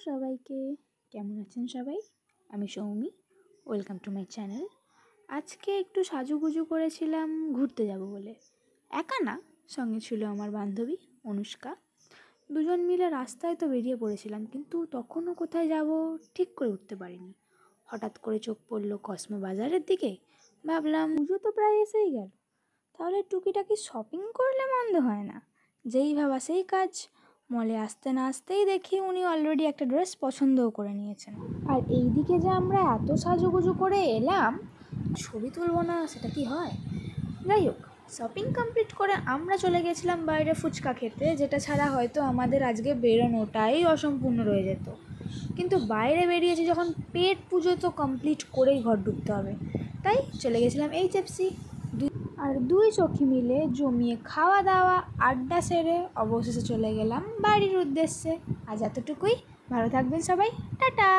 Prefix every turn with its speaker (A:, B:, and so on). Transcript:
A: সবাইকে, কেমন আছেন সবাই? আমি Soumi, welcome to my channel. আজকে একটু সাজুগুজু করেছিলাম ঘুরতে যাব বলে। একা না, সঙ্গে ছিল আমার বান্ধবী অনুষ্কা। দুজন মিলে রাস্তায় তো বেরিয়ে পড়েছিলাম, কিন্তু তখনও কোথায় যাব ঠিক করে উঠতে পারিনি। হঠাৎ করে চোখ পড়লো কসমো বাজারের দিকে। ভাবলাম পুজো তো প্রায় এসেই গেল, তাহলে টুকিটাকি শপিং করলে মন্দ হয় না। যেই ভাবা সেই কাজ। মলে আসতে না আসতেই দেখি উনি অলরেডি একটা ড্রেস পছন্দও করে নিয়েছেন। আর এই দিকে যে আমরা এত সাজুগুজু করে এলাম, ছবি তুলবো না সেটা কি হয়? যাই হোক, শপিং কমপ্লিট করে আমরা চলে গেছিলাম বাইরে ফুচকা খেতে, যেটা ছাড়া হয়তো আমাদের আজকে বেরোনোটাই অসম্পূর্ণ রয়ে যেত। কিন্তু বাইরে বেরিয়েছি যখন, পেট পুজো তো কমপ্লিট করেই ঘর ঢুকতে হবে, তাই চলে গেছিলাম এইচএফসি। আর দুই চোখি মিলে জমিয়ে খাওয়া দাওয়া আড্ডা সেরে অবশেষে চলে গেলাম বাড়ির উদ্দেশ্যে। আজ এতটুকুই। ভালো থাকবেন সবাই, টাটা।